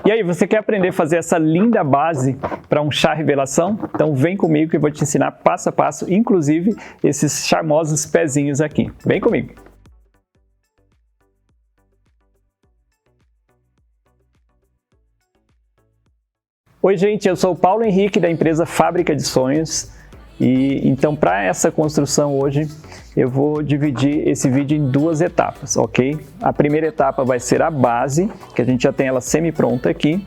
E aí, você quer aprender a fazer essa linda base para um chá revelação? Então vem comigo que eu vou te ensinar passo a passo, inclusive esses charmosos pezinhos aqui. Vem comigo! Oi gente, eu sou o Paulo Henrique da empresa Fábrica de Sonhos e então para essa construção hoje eu vou dividir esse vídeo em duas etapas, ok? A primeira etapa vai ser a base, que a gente já tem ela semi-pronta aqui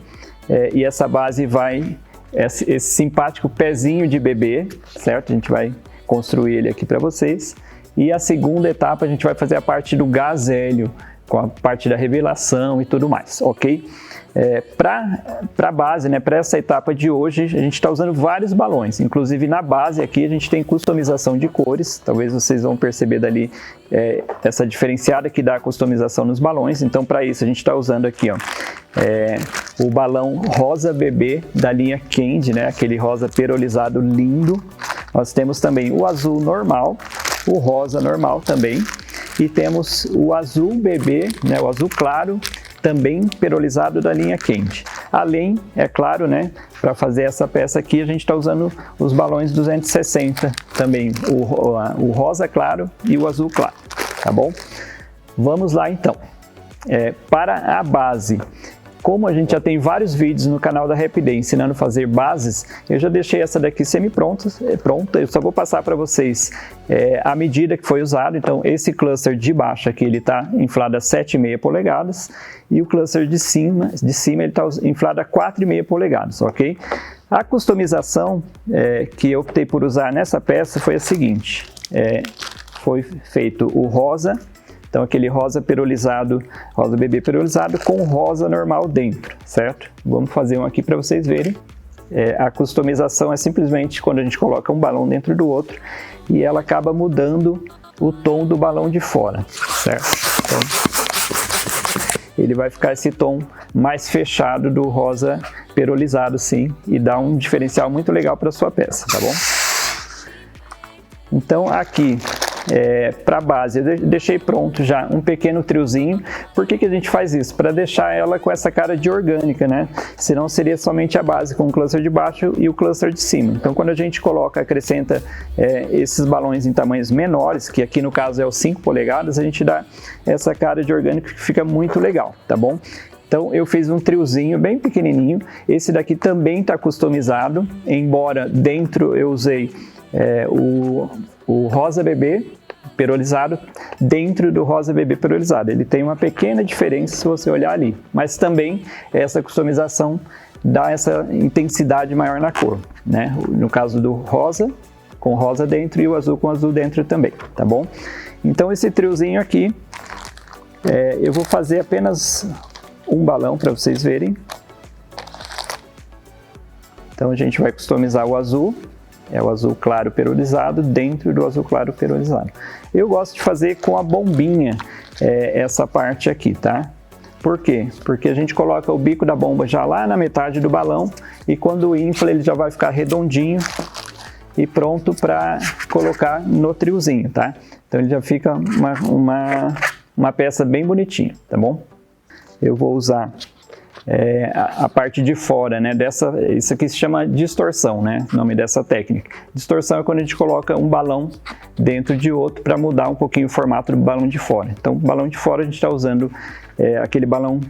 e essa base vai, esse simpático pezinho de bebê, certo? A gente vai construir ele aqui para vocês. E a segunda etapa a gente vai fazer a parte do gás hélio, com a parte da revelação e tudo mais, ok? Para a base, né, para essa etapa de hoje, a gente está usando vários balões, inclusive na base aqui a gente tem customização de cores, talvez vocês vão perceber dali essa diferenciada que dá a customização nos balões. Então para isso a gente está usando aqui ó, o balão rosa bebê da linha Candy, né, aquele rosa perolizado lindo. Nós temos também o azul normal, o rosa normal também, e temos o azul bebê, né, o azul claro, também perolizado da linha Candy. Além, é claro, né, para fazer essa peça aqui a gente está usando os balões 260 também, o rosa claro e o azul claro, tá bom? Vamos lá então. Para a base, como a gente já tem vários vídeos no canal da Rapidez ensinando a fazer bases, eu já deixei essa daqui semi-pronta, eu só vou passar para vocês a medida que foi usado. Então esse cluster de baixo aqui ele está inflado a 7,5 polegadas e o cluster de cima ele está inflado a 4,5 polegadas, ok? A customização que eu optei por usar nessa peça foi a seguinte, foi feito o rosa. Então aquele rosa perolizado, rosa bebê perolizado com rosa normal dentro, certo? Vamos fazer um aqui para vocês verem. A customização é simplesmente quando a gente coloca um balão dentro do outro e ela acaba mudando o tom do balão de fora, certo? Então, ele vai ficar esse tom mais fechado do rosa perolizado sim e dá um diferencial muito legal para a sua peça, tá bom? Então aqui, para a base, eu deixei pronto já um pequeno triozinho. Por que a gente faz isso? Para deixar ela com essa cara de orgânica, né? Senão seria somente a base com o cluster de baixo e o cluster de cima. Então quando a gente acrescenta esses balões em tamanhos menores, que aqui no caso é o 5 polegadas, a gente dá essa cara de orgânico que fica muito legal, tá bom? Então eu fiz um triozinho bem pequenininho. Esse daqui também está customizado, embora dentro eu usei o rosa bebê perolizado dentro do rosa bebê perolizado. Ele tem uma pequena diferença se você olhar ali, mas também essa customização dá essa intensidade maior na cor, né? No caso do rosa, com rosa dentro e o azul com azul dentro também, tá bom? Então esse triozinho aqui, eu vou fazer apenas um balão para vocês verem. Então a gente vai customizar o azul. É o azul claro perolizado dentro do azul claro perolizado. Eu gosto de fazer com a bombinha essa parte aqui, tá? Por quê? Porque a gente coloca o bico da bomba já lá na metade do balão e quando infla ele já vai ficar redondinho e pronto para colocar no triozinho, tá? Então ele já fica uma peça bem bonitinha, tá bom? Eu vou usar a parte de fora, né, isso aqui se chama distorção, né, o nome dessa técnica. Distorção é quando a gente coloca um balão dentro de outro para mudar um pouquinho o formato do balão de fora. Então, o balão de fora a gente está usando aquele balão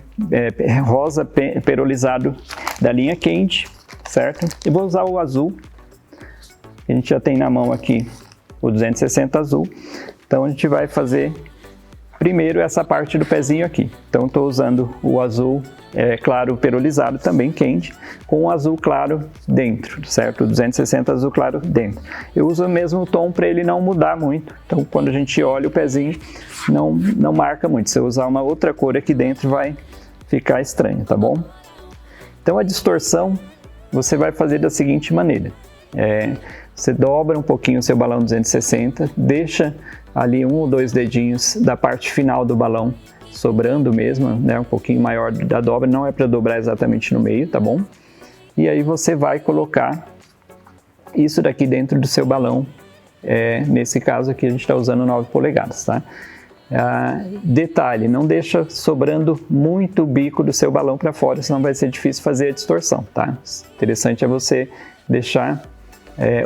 rosa perolizado da linha Candy, certo? E vou usar o azul, a gente já tem na mão aqui o 260 azul, então a gente vai fazer primeiro essa parte do pezinho aqui. Então estou usando o azul claro perolizado também Candy com o azul claro dentro, certo? 260 azul claro dentro. Eu uso o mesmo tom para ele não mudar muito. Então quando a gente olha o pezinho não marca muito. Se eu usar uma outra cor aqui dentro vai ficar estranho, tá bom? Então a distorção você vai fazer da seguinte maneira. Você dobra um pouquinho o seu balão 260, deixa ali 1 ou 2 dedinhos da parte final do balão sobrando mesmo, né, um pouquinho maior da dobra, não é para dobrar exatamente no meio, tá bom? E aí você vai colocar isso daqui dentro do seu balão, nesse caso aqui a gente está usando 9 polegadas, tá? Detalhe, não deixa sobrando muito o bico do seu balão para fora, senão vai ser difícil fazer a distorção, tá? Interessante é você deixar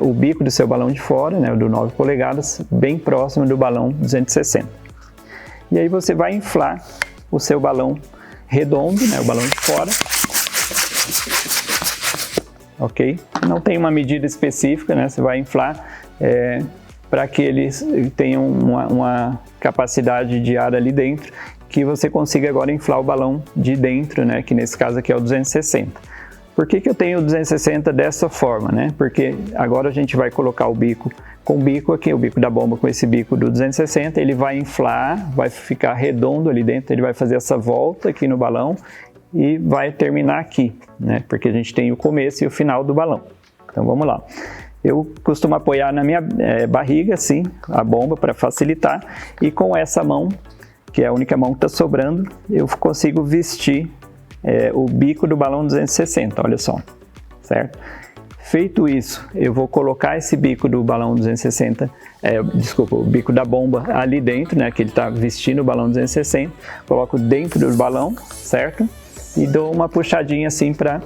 o bico do seu balão de fora, né, do 9 polegadas, bem próximo do balão 260. E aí você vai inflar o seu balão redondo, né, o balão de fora. Ok? Não tem uma medida específica, né? Você vai inflar para que eles tenham uma capacidade de ar ali dentro, que você consiga agora inflar o balão de dentro, né? Que nesse caso aqui é o 260. Por que eu tenho o 260 dessa forma, né? Porque agora a gente vai colocar o bico com o bico aqui, o bico da bomba com esse bico do 260, ele vai inflar, vai ficar redondo ali dentro, ele vai fazer essa volta aqui no balão e vai terminar aqui, né? Porque a gente tem o começo e o final do balão. Então vamos lá. Eu costumo apoiar na minha barriga, assim, a bomba para facilitar, e com essa mão, que é a única mão que está sobrando, eu consigo vestir o bico do balão 260, olha só, certo? Feito isso, eu vou colocar esse bico do balão 260, o bico da bomba ali dentro, né, que ele está vestindo o balão 260, coloco dentro do balão, certo? E dou uma puxadinha assim para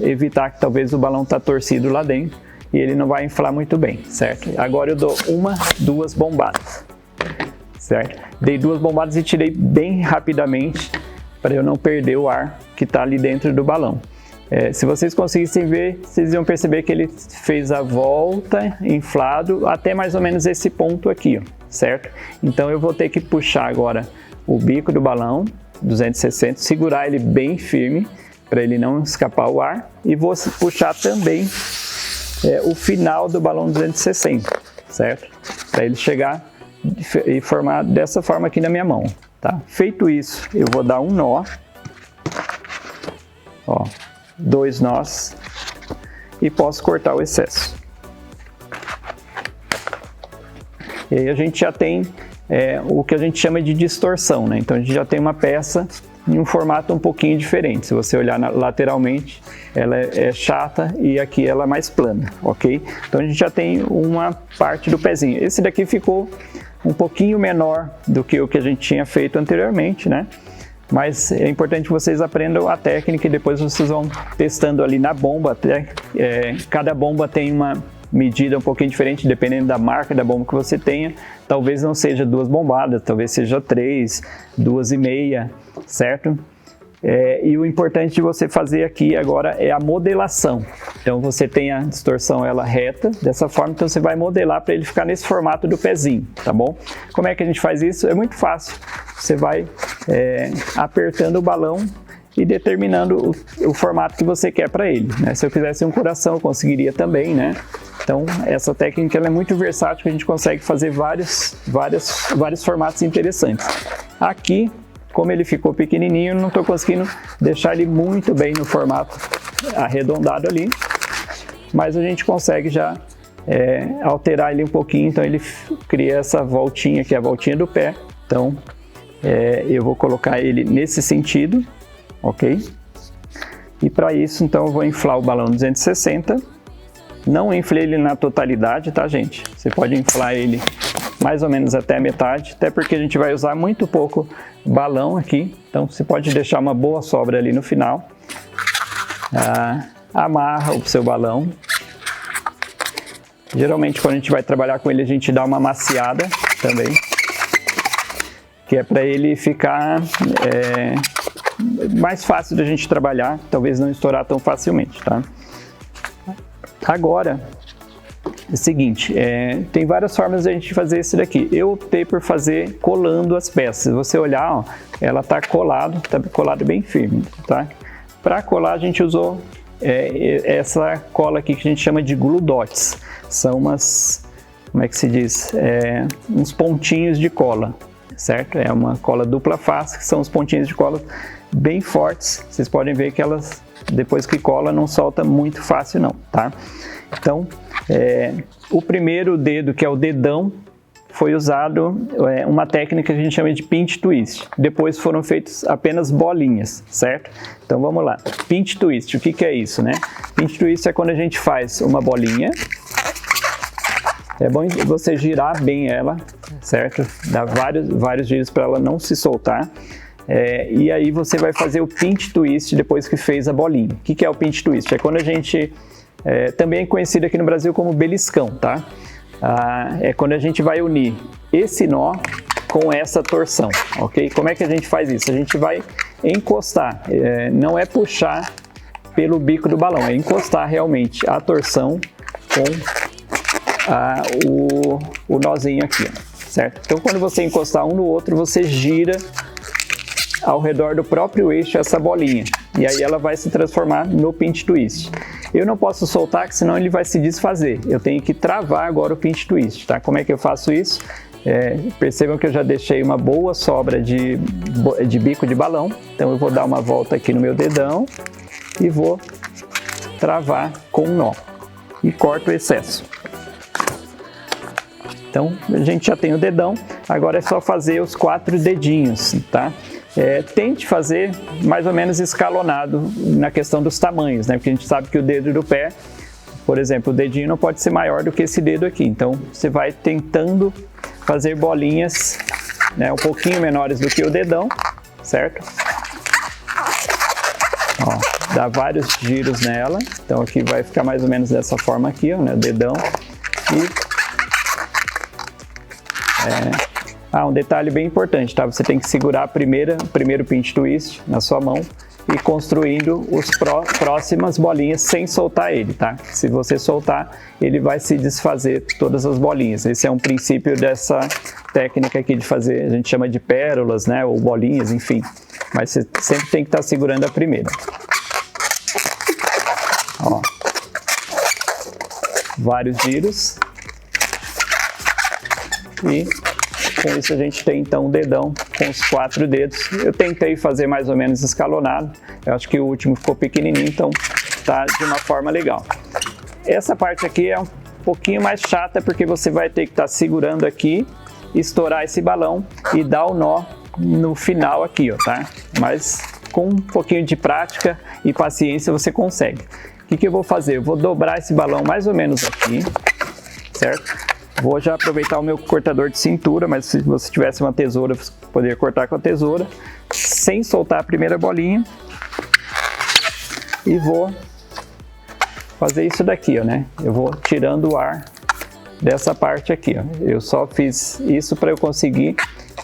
evitar que talvez o balão está torcido lá dentro e ele não vai inflar muito bem, certo? Agora eu dou duas bombadas, certo? Dei 2 bombadas e tirei bem rapidamente para eu não perder o ar que está ali dentro do balão. Se vocês conseguissem ver, vocês iam perceber que ele fez a volta inflado até mais ou menos esse ponto aqui, ó, certo? Então eu vou ter que puxar agora o bico do balão 260, segurar ele bem firme para ele não escapar o ar, e vou puxar também o final do balão 260, certo? Para ele chegar e formar dessa forma aqui na minha mão, tá? Feito isso, eu vou dar um nó, ó, 2 nós, e posso cortar o excesso. E aí a gente já tem o que a gente chama de distorção, né? Então a gente já tem uma peça em um formato um pouquinho diferente. Se você olhar lateralmente, ela é chata e aqui ela é mais plana, ok? Então a gente já tem uma parte do pezinho. Esse daqui ficou um pouquinho menor do que o que a gente tinha feito anteriormente, né? Mas é importante que vocês aprendam a técnica e depois vocês vão testando ali na bomba. Cada bomba tem uma medida um pouquinho diferente, dependendo da marca da bomba que você tenha. Talvez não seja 2 bombadas, talvez seja 3, 2,5, certo? E o importante de você fazer aqui agora é a modelação. Então você tem a distorção ela reta, dessa forma, então você vai modelar para ele ficar nesse formato do pezinho, tá bom? Como é que a gente faz isso? É muito fácil. Você vai apertando o balão e determinando o formato que você quer para ele, né? Se eu quisesse um coração, eu conseguiria também, né? Então, essa técnica ela é muito versátil, que a gente consegue fazer vários formatos interessantes. Aqui, como ele ficou pequenininho, não estou conseguindo deixar ele muito bem no formato arredondado ali, mas a gente consegue já alterar ele um pouquinho, então ele cria essa voltinha, que é a voltinha do pé. Então, eu vou colocar ele nesse sentido, ok? E para isso, então, eu vou inflar o balão 260. Não inflei ele na totalidade, tá, gente? Você pode inflar ele mais ou menos até a metade, até porque a gente vai usar muito pouco balão aqui, então você pode deixar uma boa sobra ali no final. Amarra o seu balão. Geralmente, quando a gente vai trabalhar com ele, a gente dá uma maciada também, que é para ele ficar mais fácil da gente trabalhar, talvez não estourar tão facilmente, tá? Agora, é o seguinte, tem várias formas de a gente fazer isso daqui. Eu optei por fazer colando as peças. Se você olhar, ó, ela tá colado bem firme, tá? Para colar, a gente usou essa cola aqui que a gente chama de glue dots. São umas, como é que se diz? Uns pontinhos de cola, certo? É uma cola dupla face, que são os pontinhos de cola bem fortes. Vocês podem ver que elas, depois que cola, não solta muito fácil não, tá? Então, o primeiro dedo, que é o dedão, foi usado uma técnica que a gente chama de pinch twist. Depois foram feitos apenas bolinhas, certo? Então vamos lá. Pinch twist, o que é isso, né? Pinch twist é quando a gente faz uma bolinha, É bom você girar bem ela, certo? Dar vários giros para ela não se soltar. E aí você vai fazer o pinch twist depois que fez a bolinha. O que é o pinch twist? É quando a gente, também é conhecido aqui no Brasil como beliscão, tá? É quando a gente vai unir esse nó com essa torção, ok? Como é que a gente faz isso? A gente vai encostar, não é puxar pelo bico do balão, é encostar realmente a torção com o nozinho aqui, certo? Então quando você encostar um no outro, você gira ao redor do próprio eixo essa bolinha, e aí ela vai se transformar no pinch twist. Eu não posso soltar, que senão ele vai se desfazer. Eu tenho que travar agora o pinch twist, tá? Como é que eu faço isso? Percebam que eu já deixei uma boa sobra de bico de balão, então eu vou dar uma volta aqui no meu dedão e vou travar com um nó e corto o excesso. Então a gente já tem o dedão, agora é só fazer os 4 dedinhos, tá? Tente fazer mais ou menos escalonado na questão dos tamanhos, né? Porque a gente sabe que o dedo do pé, por exemplo, o dedinho não pode ser maior do que esse dedo aqui, então você vai tentando fazer bolinhas, né, um pouquinho menores do que o dedão, certo? Ó, dá vários giros nela, então aqui vai ficar mais ou menos dessa forma aqui, ó, né, o dedão. Um detalhe bem importante, tá? Você tem que segurar o primeiro pinch twist na sua mão e construindo as próximas bolinhas sem soltar ele, tá? Se você soltar, ele vai se desfazer todas as bolinhas. Esse é um princípio dessa técnica aqui de fazer, a gente chama de pérolas, né? Ou bolinhas, enfim. Mas você sempre tem que estar segurando a primeira. Ó. Vários giros. E com isso a gente tem então um dedão com os 4 dedos. Eu tentei fazer mais ou menos escalonado. Eu acho que o último ficou pequenininho, então tá de uma forma legal. Essa parte aqui é um pouquinho mais chata porque você vai ter que estar segurando aqui, estourar esse balão e dar o nó no final aqui, ó, tá? Mas com um pouquinho de prática e paciência você consegue. O que eu vou fazer? Eu vou dobrar esse balão mais ou menos aqui, certo? Vou já aproveitar o meu cortador de cintura, mas se você tivesse uma tesoura, você poderia cortar com a tesoura, sem soltar a primeira bolinha. E vou fazer isso daqui, ó, né? Eu vou tirando o ar dessa parte aqui, ó. Eu só fiz isso para eu conseguir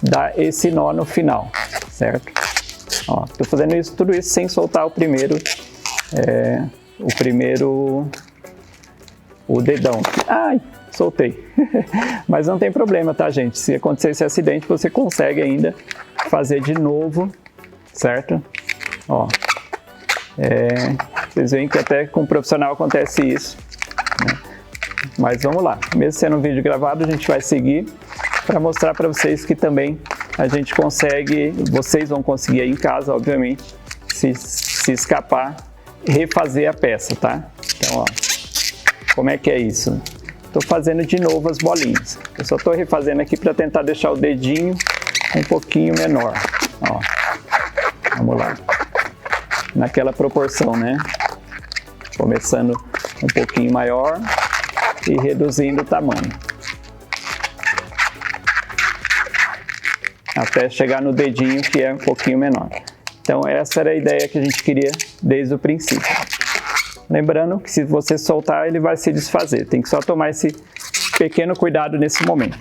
dar esse nó no final, certo? Ó, tô fazendo isso, tudo isso sem soltar o dedão. Ai! Soltei. Mas não tem problema, tá, gente? Se acontecer esse acidente, você consegue ainda fazer de novo, certo? Ó. Vocês veem que até com um profissional acontece isso, né? Mas vamos lá. Mesmo sendo um vídeo gravado, a gente vai seguir para mostrar para vocês que também a gente consegue, vocês vão conseguir aí em casa, obviamente, se escapar, refazer a peça, tá? Então, ó. Como é que é isso? Estou fazendo de novo as bolinhas. Eu só estou refazendo aqui para tentar deixar o dedinho um pouquinho menor. Ó, vamos lá. Naquela proporção, né? Começando um pouquinho maior e reduzindo o tamanho. Até chegar no dedinho que é um pouquinho menor. Então essa era a ideia que a gente queria desde o princípio. Lembrando que se você soltar, ele vai se desfazer. Tem que só tomar esse pequeno cuidado nesse momento,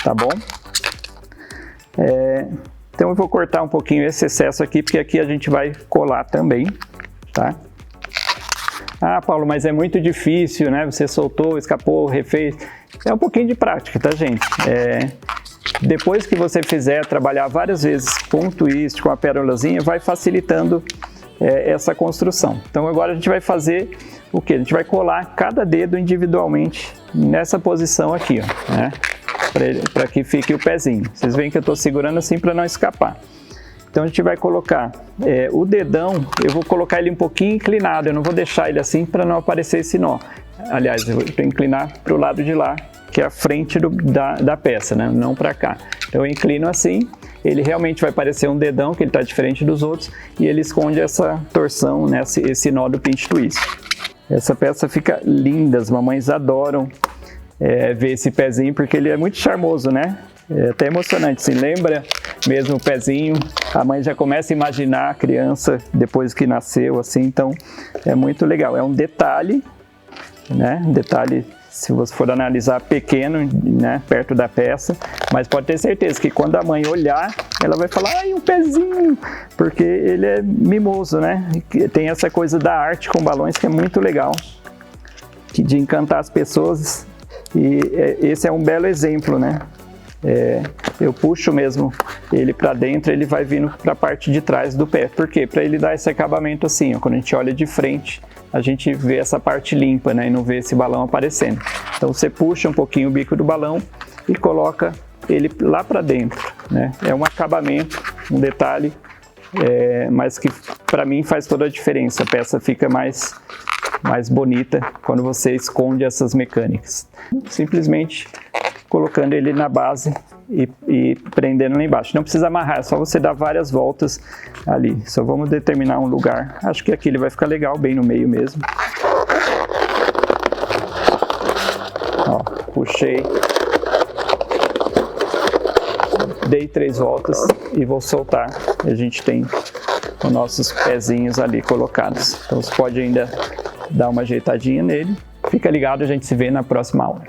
tá bom? Então eu vou cortar um pouquinho esse excesso aqui, porque aqui a gente vai colar também, tá? Ah, Paulo, mas é muito difícil, né? Você soltou, escapou, refez. É um pouquinho de prática, tá, gente? Depois que você fizer, trabalhar várias vezes com o twist, com a pérolazinha, vai facilitando essa construção. Então agora a gente vai fazer o que? A gente vai colar cada dedo individualmente nessa posição aqui, ó, né? Para que fique o pezinho. Vocês veem que eu estou segurando assim para não escapar. Então a gente vai colocar o dedão, eu vou colocar ele um pouquinho inclinado, eu não vou deixar ele assim para não aparecer esse nó. Aliás, eu vou inclinar para o lado de lá, que é a frente da peça, né? Não para cá. Então eu inclino assim, ele realmente vai parecer um dedão, que ele está diferente dos outros, e ele esconde essa torção, né? Esse nó do pinch twist. Essa peça fica linda, as mamães adoram ver esse pezinho, porque ele é muito charmoso, né? É até emocionante, assim, lembra mesmo o pezinho, a mãe já começa a imaginar a criança depois que nasceu, assim, então é muito legal. É um detalhe, né? Um detalhe, se você for analisar, pequeno, né? Perto da peça, mas pode ter certeza que quando a mãe olhar, ela vai falar, ai, um pezinho, porque ele é mimoso, né? Tem essa coisa da arte com balões que é muito legal, de encantar as pessoas, e esse é um belo exemplo, né? Eu puxo mesmo ele para dentro, ele vai vindo para a parte de trás do pé. Por quê? Para ele dar esse acabamento assim, ó, quando a gente olha de frente, a gente vê essa parte limpa, né, e não vê esse balão aparecendo. Então você puxa um pouquinho o bico do balão e coloca ele lá para dentro, né? É um acabamento, um detalhe, mas que para mim faz toda a diferença. A peça fica mais bonita quando você esconde essas mecânicas. Simplesmente colocando ele na base e prendendo lá embaixo. Não precisa amarrar, é só você dar várias voltas ali. Só vamos determinar um lugar. Acho que aqui ele vai ficar legal, bem no meio mesmo. Ó, puxei. Dei 3 voltas e vou soltar. A gente tem os nossos pezinhos ali colocados. Então você pode ainda dar uma ajeitadinha nele. Fica ligado, a gente se vê na próxima aula.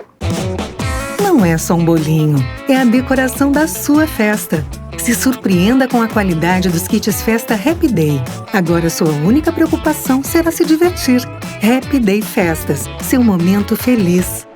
Não é só um bolinho, é a decoração da sua festa. Se surpreenda com a qualidade dos kits Festa Happy Day. Agora sua única preocupação será se divertir. Happy Day Festas, seu momento feliz.